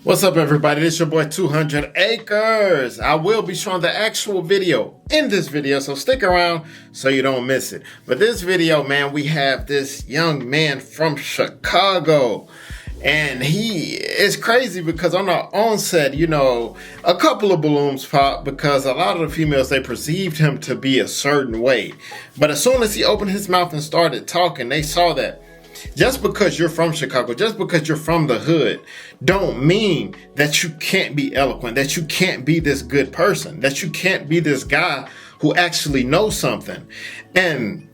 What's up, everybody? This is your boy 200 Acres. I will be showing the actual video in this video, so stick around so you don't miss it. But this video, man, we have this young man from Chicago. And he is crazy because on the onset, you know, a couple of balloons popped because a lot of the females, they perceived him to be a certain way. But as soon as he opened his mouth and started talking, they saw that just because you're from Chicago, just because you're from the hood, don't mean that you can't be eloquent, that you can't be this good person, that you can't be this guy who actually knows something. And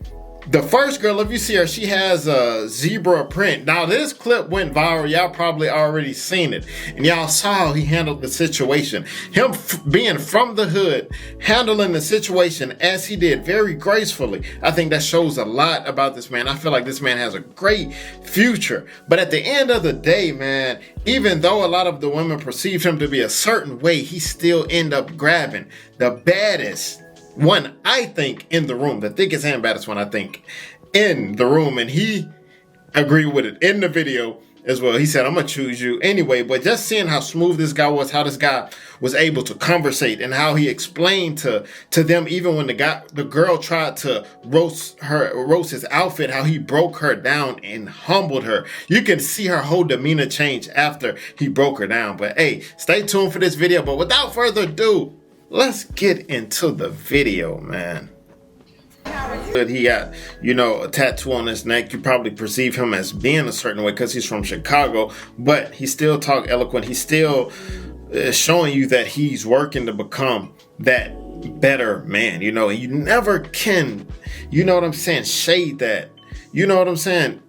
the first girl, if you see her, she has a zebra print. Now, this clip went viral. Y'all probably already seen it. And y'all saw how he handled the situation. Him being from the hood, handling the situation as he did, very gracefully. I think that shows a lot about this man. I feel like this man has a great future. But at the end of the day, man, even though a lot of the women perceived him to be a certain way, he still ended up grabbing the baddest one, I think, in the room, the thickest and baddest one, I think, in the room. And he agreed with it in the video as well. He said, I'm going to choose you anyway. But just seeing how smooth this guy was, how this guy was able to conversate, and how he explained to them, even when the girl tried to roast his outfit, how he broke her down and humbled her. You can see her whole demeanor change after he broke her down. But hey, stay tuned for this video. But without further ado, let's get into the video, man. He got, you know, a tattoo on his neck. You probably perceive him as being a certain way because he's from Chicago, but he still talk eloquent. He's still showing you that he's working to become that better man. You know, you never can, you know what I'm saying, shade that. You know what I'm saying?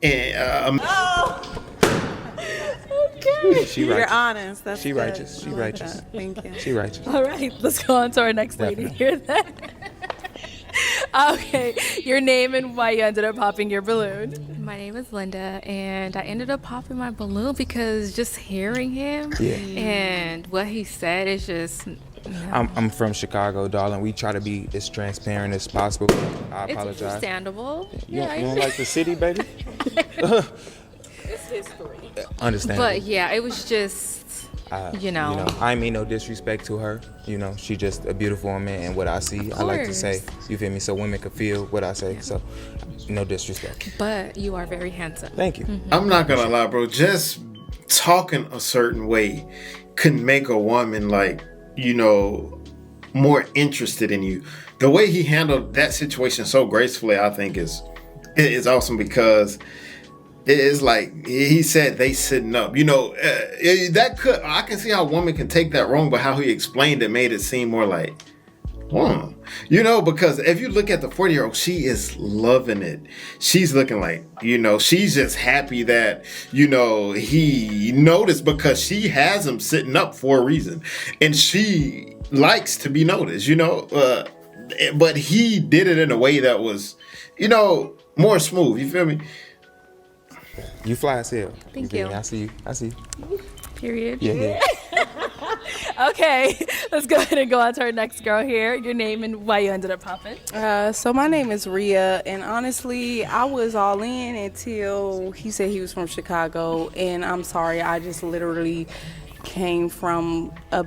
She You're honest. That's she good. righteous. She I like righteous. that. Thank you. She righteous. All right, let's go on to our next lady. Hear that? Okay, your name and why you ended up popping your balloon. My name is Linda, and I ended up popping my balloon because just hearing him and what he said is just. I'm from Chicago, darling. We try to be as transparent as possible. I It's apologize. understandable. You don't like the city, baby? It's history. Understandable. But yeah, it was just, you know. I mean no disrespect to her. You know, she's just a beautiful woman, and what I see, I like to say, you feel me, so women can feel what I say. So, no disrespect. But you are very handsome. Thank you. I'm not gonna lie, bro. Just talking a certain way can make a woman, like, you know, more interested in you. The way he handled that situation so gracefully, I think is awesome, because it's like he said, they sitting up. You know, I can see how a woman can take that wrong, but how he explained it made it seem more like, you know, because if you look at the 40-year-old, she is loving it. She's looking like, you know, she's just happy that, you know, he noticed, because she has him sitting up for a reason, and she likes to be noticed, you know, but he did it in a way that was, you know, more smooth. You feel me? You fly as hell. Thank you. I see you. Period. Yeah. Okay, let's go ahead and go on to our next girl here. Your name and why you ended up popping. So my name is Rhea, and honestly, I was all in until he said he was from Chicago, and I'm sorry, I just literally came from a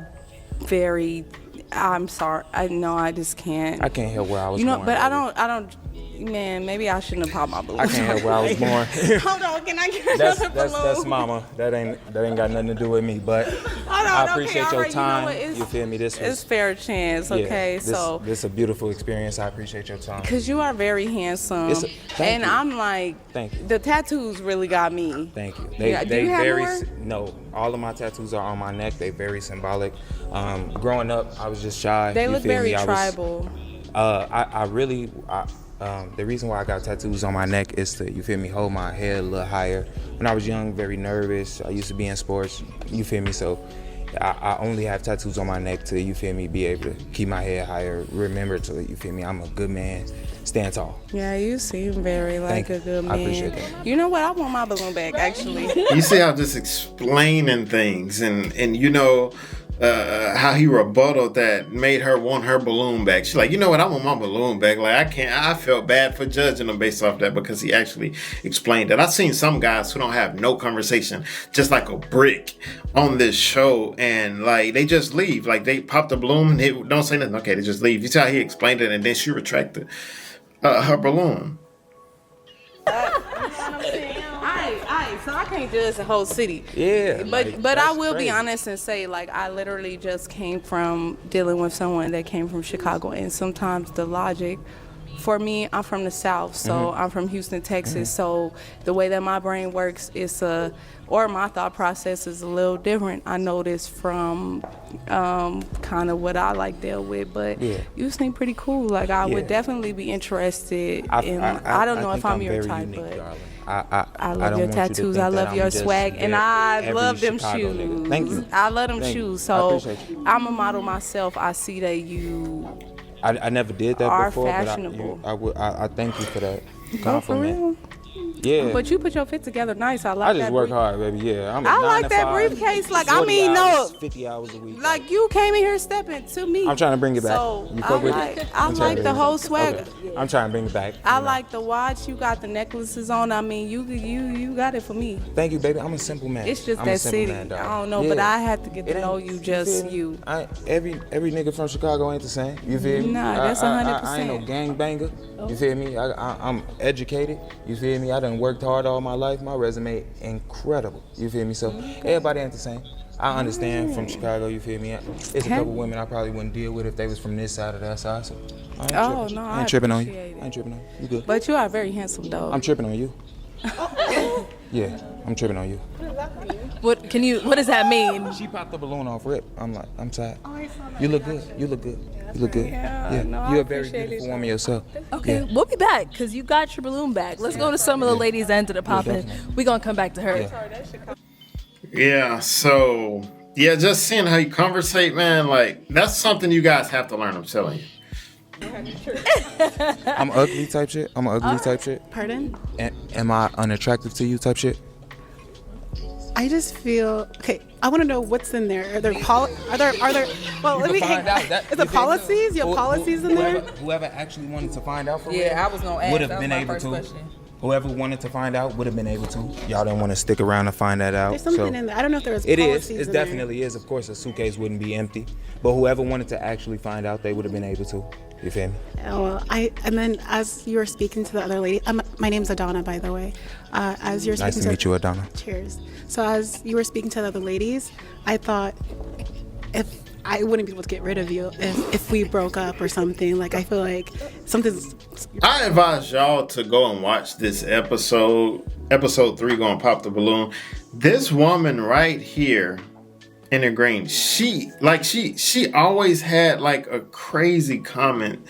very. I'm sorry. I just can't. I can't help where I was You know, born. but baby. I don't. Man, maybe I shouldn't have popped my balloon. I can't help where I was born. Hold on, can I get another balloon? That's mama. That ain't got nothing to do with me. But I appreciate your time. You feel me? This was, it's fair chance. Okay, this is a beautiful experience. I appreciate your time. Because you are very handsome. Thank you. I'm like, Thank you. The tattoos really got me. Thank you. Do you have more? No, all of my tattoos are on my neck. They very symbolic. Growing up, I was just shy. They you look feel very me? tribal. The reason why I got tattoos on my neck is to, you feel me, hold my head a little higher. When I was young, very nervous. I used to be in sports, you feel me? So I only have tattoos on my neck to, you feel me, be able to keep my head higher. Remember to, you feel me, I'm a good man. Stand tall. Yeah, you seem very like a good man. I appreciate that. You know what? I want my balloon back, actually. You see how just explaining things and you know, how he rebutted that made her want her balloon back. She's like, you know what, I want my balloon back. Like, I felt bad for judging him based off that because he actually explained it. I've seen some guys who don't have no conversation, just like a brick on this show, and like they just leave. Like they pop the balloon and they don't say nothing. Okay, they just leave. You see how he explained it, and then she retracted her balloon. So I can't judge the whole city. Yeah. But I will be honest and say, like, I literally just came from dealing with someone that came from Chicago, and sometimes the logic, for me, I'm from the South, so I'm from Houston, Texas, so the way that my brain works is or my thought process is a little different. I noticed from kind of what I like deal with, but you seem pretty cool. Like, I would definitely be interested in, I don't know if I'm your type, unique, but I love your tattoos, I love your swag, and I love them shoes. Nigga. Thank you. I love them shoes, so I'm a model myself. I see that you I never did that are before, fashionable. but I thank you for that Oh, for compliment. real? Yeah. But you put your fit together nice. I like that. I just work hard, baby. Yeah. I like that briefcase. Like, I mean, no. 50 hours a week. Like, you came in here stepping to me. I'm trying to bring it back. So You fuck with it? I like the whole swag. Okay. I'm trying to bring it back. I like the watch. You got the necklaces on. I mean, you got it for me. Thank you, baby. I'm a simple man. It's just I'm that a simple city. man, dog. I don't know, but I have to get to know you, just you. Every nigga from Chicago ain't the same. You feel me? Nah, that's 100%. I ain't no gangbanger. You feel me? I'm educated. You feel me? I done worked hard all my life. My resume incredible. You feel me? So everybody ain't the same. I understand from Chicago. You feel me? It's a couple women I probably wouldn't deal with if they was from this side or that side. So I ain't tripping on you. I ain't tripping on you. You good? But you are very handsome, though. I'm tripping on you. Yeah, I'm tripping on you. What does that mean? She popped the balloon off rip. I'm tired. You look good. You look good. You look good. Yeah, no, You're I a very appreciate beautiful it. woman yourself. Okay, we'll be back because you got your balloon back. Let's go to some of the ladies that ended up popping. We're going to come back to her. Yeah, so, yeah, just seeing how you conversate, man, like, that's something you guys have to learn, I'm telling you. I'm ugly type shit. I'm ugly type shit. Pardon? Am I unattractive to you type shit? I just feel okay. I want to know what's in there. Are there? Well, let me. Find out. Is it policies? You have policies in there? Whoever actually wanted to find out for real, Yeah, I was gonna ask. would have That was been my able first to. question. Whoever wanted to find out would have been able to. Y'all didn't want to stick around to find that out. There's something so in there. I don't know if there was It policies is. It in there. definitely is. Of course, a suitcase wouldn't be empty. But whoever wanted to actually find out, they would have been able to. You feel me? Oh, well, and then as you were speaking to the other lady, my name's Adonna, by the way. As you're Nice speaking to meet you, Adonna. Cheers. So as you were speaking to the other ladies, I thought if I wouldn't be able to get rid of you if we broke up or something. Like, I feel like something's. I advise y'all to go and watch this episode 3, Gonna Pop the Balloon. This woman right here in the green, she always had like a crazy comment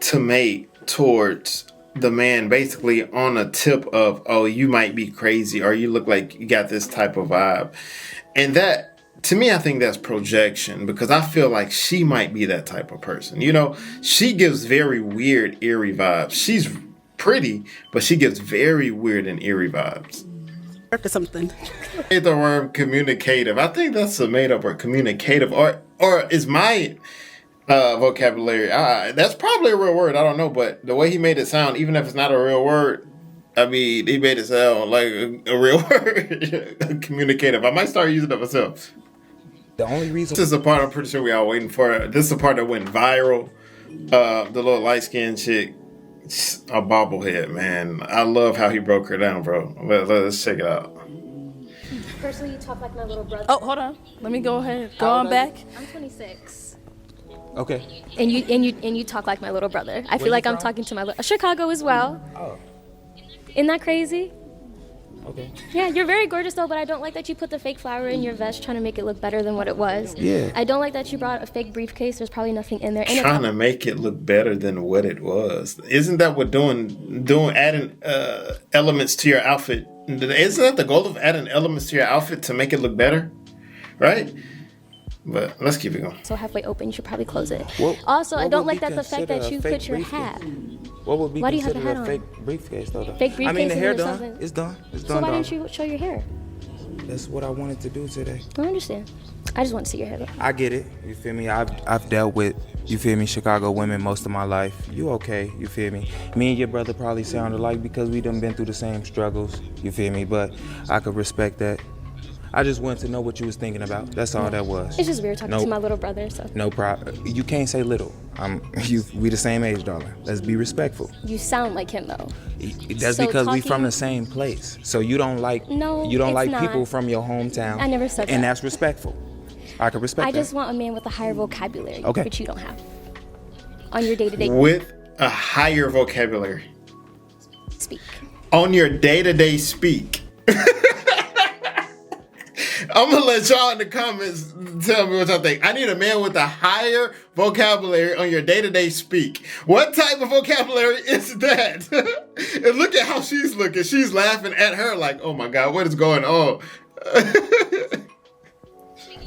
to make towards the man, basically on a tip of, oh, you might be crazy, or you look like you got this type of vibe. And that, to me, I think that's projection, because I feel like she might be that type of person. You know, she gives very weird, eerie vibes. She's pretty, but she gives very weird and eerie vibes. Or something. The word communicative. I think that's a made up word, communicative, or is my vocabulary. That's probably a real word. I don't know, but the way he made it sound, even if it's not a real word, I mean, he made it sound like a real word. Communicative. I might start using it myself. The only reason. This is the part I'm pretty sure we all waiting for. This is the part that went viral. The little light skinned chick, a bobblehead, man. I love how he broke her down, bro. Let's check it out. Personally, you talk like my little brother. Oh, hold on. Let me go ahead. Go on back. I'm 26. Okay. And you talk like my little brother. I feel like I'm talking to my Chicago as well. Oh. Isn't that crazy? Okay. Yeah, you're very gorgeous though, but I don't like that you put the fake flower in your vest trying to make it look better than what it was. Yeah. I don't like that you brought a fake briefcase. There's probably nothing in there. And Trying to make it look better than what it was. Isn't that what adding elements to your outfit? Isn't that the goal of adding elements to your outfit, to make it look better? Right? But let's keep it going. so halfway open, you should probably close it. What- Also, I what don't would like be that the fact considered that a you fake put your briefcase? hat. What would be Why do you have considered a hat a fake on? briefcase, though? Fake I mean, the briefcase hair and done. something. It's done. It's So done. why dog. didn't you show your hair? that's what I wanted to do today. I understand. I just want to see your hair. I get it. You feel me? I've dealt with, you feel me, Chicago women most of my life. You okay? You feel me? Me and your brother probably sound alike because we done been through the same struggles. You feel me? But I could respect that. I just wanted to know what you was thinking about. That's all that was. It's just weird talking to my little brother, so. No problem. You can't say little. We the same age, darling. Let's be respectful. You sound like him though. That's So because we talking- from the same place. So you don't like people from your hometown. I never said that. And that's respectful. I can respect that. I just want a man with a higher vocabulary, Okay. which you don't have. On your day-to-day With a higher vocabulary. speak. On your day-to-day speak. I'm gonna let y'all in the comments tell me what y'all think. I need a man with a higher vocabulary on your day-to-day speak. What type of vocabulary is that? And look at how she's looking. She's laughing at her like, oh my God, what is going on?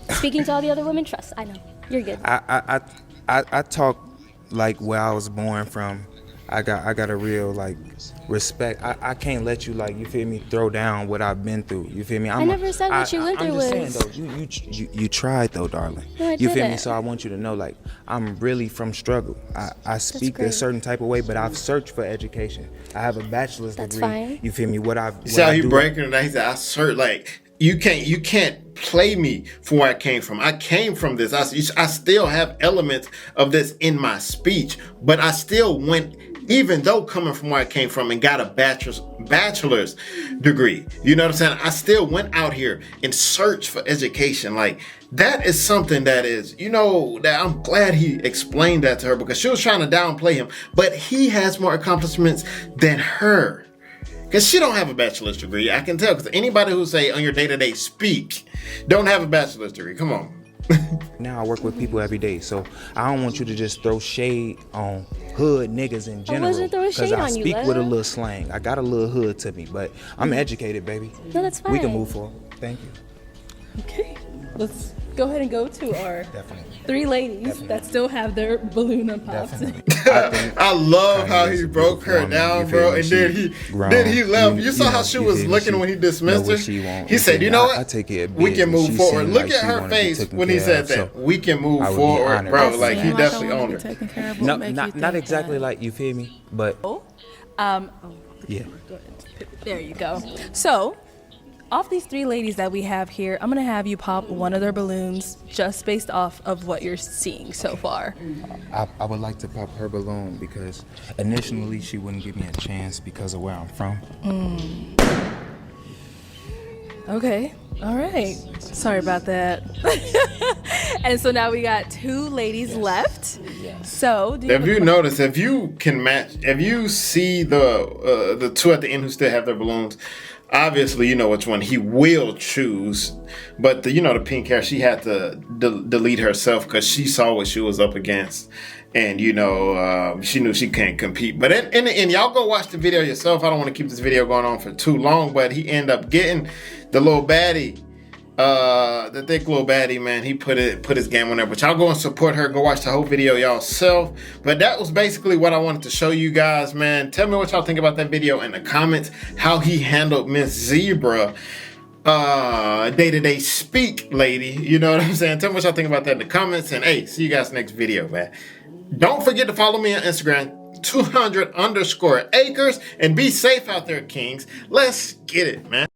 Speaking to all the other women, trust. I know. You're good. I talk like where I was born from. I got a real like respect. I can't let you like, you feel me, throw down what I've been through. You feel me? I never said what you went through I'm was. just saying though, you tried though, darling. No, I you feel me? didn't. So I want you to know like I'm really from struggle. I speak a great. certain type of way, but I've searched for education. I have a bachelor's That's degree. fine. You feel me? See how he breaking it down? He said, I search like you can't play me from where I came from. I came from this. I still have elements of this in my speech, but I still went, even though coming from where I came from and got a bachelor's degree. You know what I'm saying? I still went out here and searched for education. Like that is something that is, you know, that I'm glad he explained that to her because she was trying to downplay him, but he has more accomplishments than her. Because she don't have a bachelor's degree. I can tell because anybody who say on your day-to-day speak don't have a bachelor's degree. Come on. Now I work with people every day, so I don't want you to just throw shade on hood niggas in general. wasn't throwing shade I on you, speak with a love. little slang. I got a little hood to me, but I'm educated, baby. No, that's fine. We can move forward. Thank you. Okay, let's go ahead and go to our Definitely. 3 ladies that still have their balloon unpopped. Definitely. I love how Kanye is he a broke her beautiful woman, down, you feel bro, me? and She then he grown. left. You saw You how know, she you was feel me? looking She when he dismissed know her. what she want. He said, feel "You me? know what? I take care of We business. can move She forward." seemed Look like at she her wanted to be face taken when he care said of, that. so We can move I would be forward, honored. bro. That Like he seemed definitely owned her. Taken care of. No, What make you not think exactly that? like, you feel me, but yeah. There you go. So, off these 3 ladies that we have here, I'm gonna have you pop one of their balloons just based off of what you're seeing so far. I would like to pop her balloon because initially she wouldn't give me a chance because of where I'm from. Okay. All right. Sorry about that. And so now we got 2 ladies left. So, do you If you notice, if you can match, if you see the 2 at the end who still have their balloons, obviously you know which one he will choose. But the pink hair, she had to delete herself because she saw what she was up against, and she knew she can't compete. But in the end, y'all go watch the video yourself. I don't want to keep this video going on for too long, but he ended up getting the little baddie. The thick little baddie, man, he put his game on there. But y'all go and support her. Go watch the whole video y'all self. But that was basically what I wanted to show you guys, man. Tell me what y'all think about that video in the comments. How he handled Miss Zebra, day-to-day speak lady. You know what I'm saying? Tell me what y'all think about that in the comments. And hey, see you guys next video, man. Don't forget to follow me on Instagram, 200_acres, and be safe out there, kings. Let's get it, man.